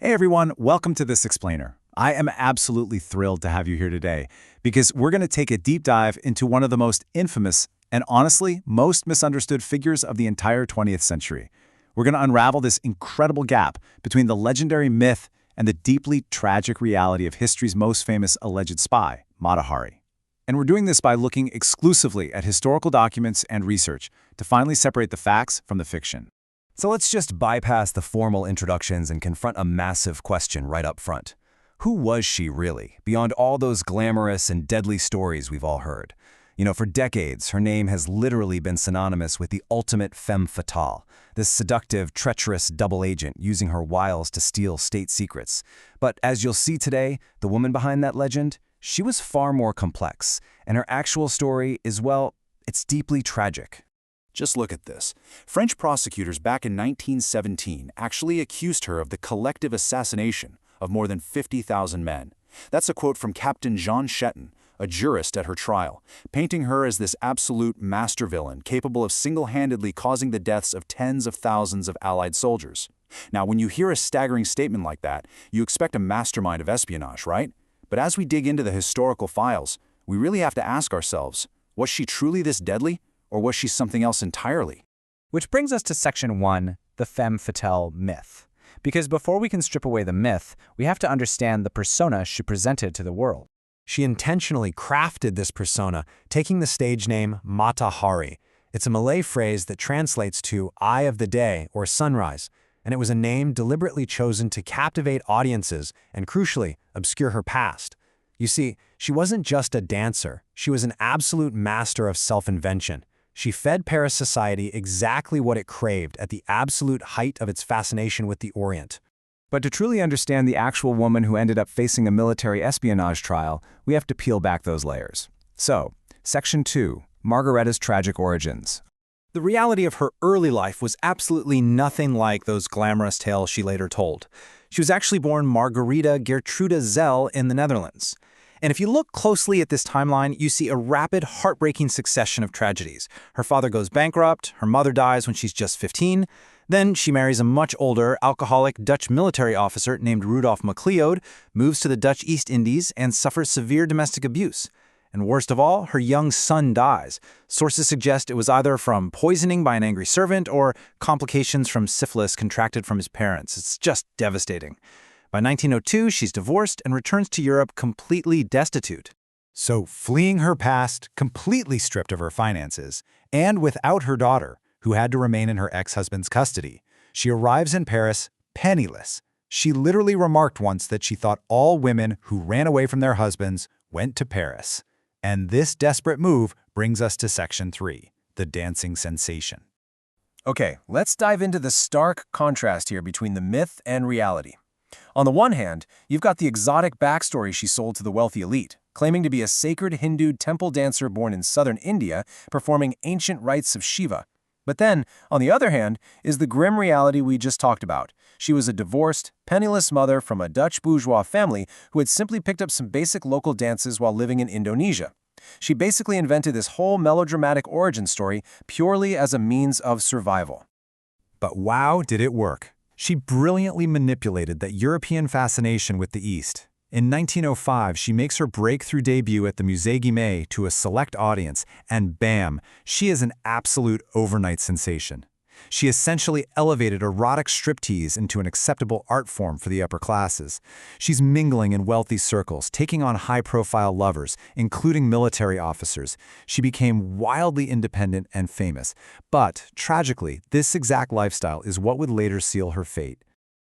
Hey everyone, welcome to This Explainer. I am absolutely thrilled to have you here today because we're going to take a deep dive into one of the most infamous and honestly most misunderstood figures of the entire 20th century. We're going to unravel this incredible gap between the legendary myth and the deeply tragic reality of history's most famous alleged spy, Mata Hari. And we're doing this by looking exclusively at historical documents and research to finally separate the facts from the fiction. So let's just bypass the formal introductions and confront a massive question right up front. Who was she really, beyond all those glamorous and deadly stories we've all heard? For decades, her name has literally been synonymous with the ultimate femme fatale, this seductive, treacherous double agent using her wiles to steal state secrets. But as you'll see today, the woman behind that legend, she was far more complex, and her actual story is, well, it's deeply tragic. Just look at this. French prosecutors back in 1917 actually accused her of the collective assassination of more than 50,000 men. That's a quote from Captain Jean Chetton, a jurist at her trial, painting her as this absolute master villain capable of single-handedly causing the deaths of tens of thousands of Allied soldiers. Now, when you hear a staggering statement like that, you expect a mastermind of espionage, right? But as we dig into the historical files, we really have to ask ourselves, was she truly this deadly? Or was she something else entirely? Which brings us to Section 1, the femme fatale myth. Because before we can strip away the myth, we have to understand the persona she presented to the world. She intentionally crafted this persona, taking the stage name Mata Hari. It's a Malay phrase that translates to eye of the day or sunrise, and it was a name deliberately chosen to captivate audiences and, crucially, obscure her past. You see, she wasn't just a dancer, she was an absolute master of self-invention. She fed Paris society exactly what it craved at the absolute height of its fascination with the Orient. But to truly understand the actual woman who ended up facing a military espionage trial, we have to peel back those layers. So, Section 2, Margaretha's tragic origins. The reality of her early life was absolutely nothing like those glamorous tales she later told. She was actually born Margaretha Geertruida Zelle in the Netherlands. And if you look closely at this timeline, you see a rapid, heartbreaking succession of tragedies. Her father goes bankrupt, her mother dies when she's just 15, then she marries a much older, alcoholic Dutch military officer named Rudolf MacLeod, moves to the Dutch East Indies, and suffers severe domestic abuse. And worst of all, her young son dies. Sources suggest it was either from poisoning by an angry servant or complications from syphilis contracted from his parents. It's just devastating. By 1902, she's divorced and returns to Europe completely destitute. So, fleeing her past, completely stripped of her finances, and without her daughter, who had to remain in her ex-husband's custody, she arrives in Paris penniless. She literally remarked once that she thought all women who ran away from their husbands went to Paris. And this desperate move brings us to Section 3, the dancing sensation. Okay, let's dive into the stark contrast here between the myth and reality. On the one hand, you've got the exotic backstory she sold to the wealthy elite, claiming to be a sacred Hindu temple dancer born in southern India, performing ancient rites of Shiva. But then, on the other hand, is the grim reality we just talked about. She was a divorced, penniless mother from a Dutch bourgeois family who had simply picked up some basic local dances while living in Indonesia. She basically invented this whole melodramatic origin story purely as a means of survival. But wow, did it work. She brilliantly manipulated that European fascination with the East. In 1905, she makes her breakthrough debut at the Musée Guimet to a select audience, and bam, she is an absolute overnight sensation. She essentially elevated erotic striptease into an acceptable art form for the upper classes. She's mingling in wealthy circles, taking on high-profile lovers, including military officers. She became wildly independent and famous. But, tragically, this exact lifestyle is what would later seal her fate.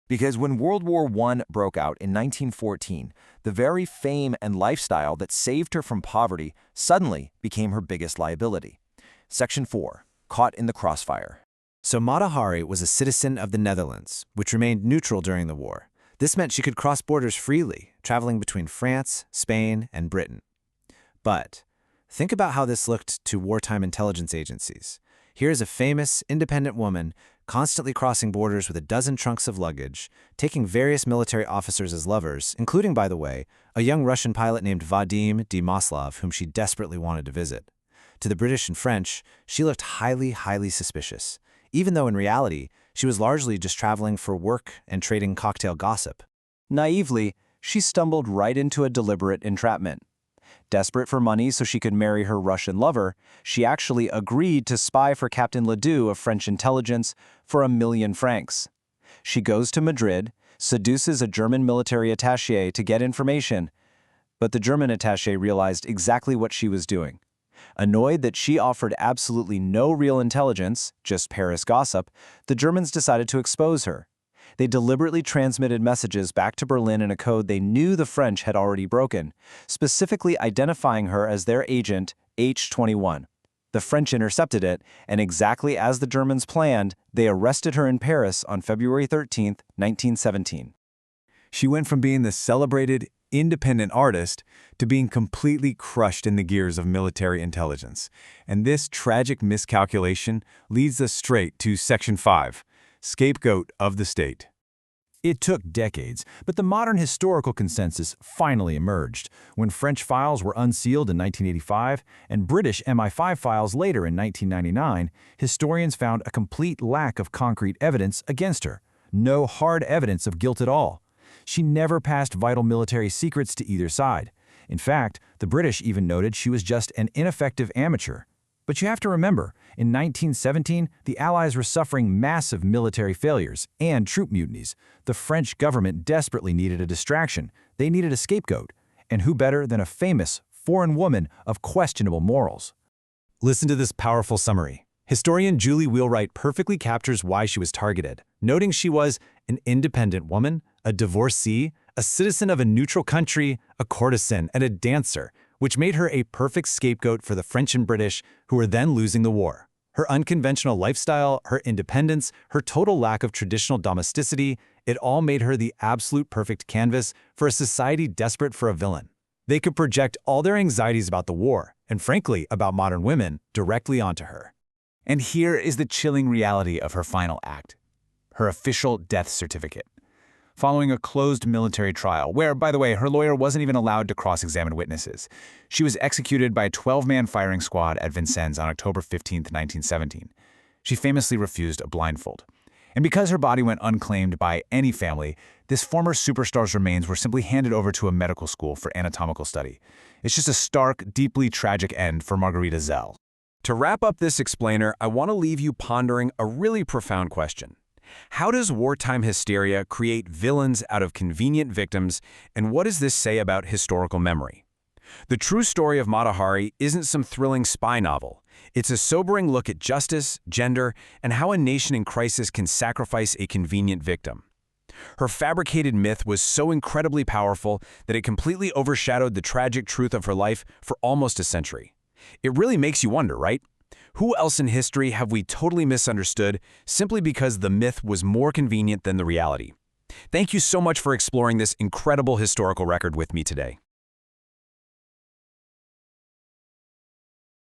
Because when World War I broke out in 1914, the very fame and lifestyle that saved her from poverty suddenly became her biggest liability. Section 4. Caught in the crossfire. So Mata Hari was a citizen of the Netherlands, which remained neutral during the war. This meant she could cross borders freely, traveling between France, Spain, and Britain. But think about how this looked to wartime intelligence agencies. Here's a famous, independent woman constantly crossing borders with a dozen trunks of luggage, taking various military officers as lovers, including, by the way, a young Russian pilot named Vadim Demislov, whom she desperately wanted to visit. To the British and French, she looked highly, highly suspicious, even though in reality, She was largely just traveling for work and trading cocktail gossip. Naively, she stumbled right into a deliberate entrapment. Desperate for money so she could marry her Russian lover, she actually agreed to spy for Captain Ledoux of French intelligence for £1,000,000. She goes to Madrid, seduces a German military attaché to get information, but the German attaché realized exactly what she was doing. Annoyed that she offered absolutely no real intelligence, just Paris gossip, the Germans decided to expose her. They deliberately transmitted messages back to Berlin in a code they knew the French had already broken, specifically identifying her as their agent, H-21. The French intercepted it, and exactly as the Germans planned, they arrested her in Paris on February 13, 1917. She went from being the celebrated, independent artist to being completely crushed in the gears of military intelligence. And this tragic miscalculation leads us straight to Section 5, Scapegoat of the State. It took decades, but the modern historical consensus finally emerged when French files were unsealed in 1985 and British MI5 files later in 1999. Historians found a complete lack of concrete evidence against her. No hard evidence of guilt at all. She never passed vital military secrets to either side. In fact, the British even noted she was just an ineffective amateur. But you have to remember, in 1917, the Allies were suffering massive military failures and troop mutinies. The French government desperately needed a distraction. They needed a scapegoat. And who better than a famous foreign woman of questionable morals? Listen to this powerful summary. Historian Julie Wheelwright perfectly captures why she was targeted, noting she was an independent woman, a divorcee, a citizen of a neutral country, a courtesan, and a dancer, which made her a perfect scapegoat for the French and British, who were then losing the war. Her unconventional lifestyle, her independence, her total lack of traditional domesticity, it all made her the absolute perfect canvas for a society desperate for a villain. They could project all their anxieties about the war, and frankly, about modern women, directly onto her. And here is the chilling reality of her final act, her official death certificate. Following a closed military trial, where, by the way, her lawyer wasn't even allowed to cross-examine witnesses, she was executed by a 12-man firing squad at Vincennes on October 15, 1917. She famously refused a blindfold. And because her body went unclaimed by any family, this former superstar's remains were simply handed over to a medical school for anatomical study. It's just a stark, deeply tragic end for Margaretha Zelle. To wrap up this explainer, I want to leave you pondering a really profound question. How does wartime hysteria create villains out of convenient victims, and what does this say about historical memory? The true story of Mata Hari isn't some thrilling spy novel. It's a sobering look at justice, gender, and how a nation in crisis can sacrifice a convenient victim. Her fabricated myth was so incredibly powerful that it completely overshadowed the tragic truth of her life for almost a century. It really makes you wonder, right? Who else in history have we totally misunderstood simply because the myth was more convenient than the reality? Thank you so much for exploring this incredible historical record with me today.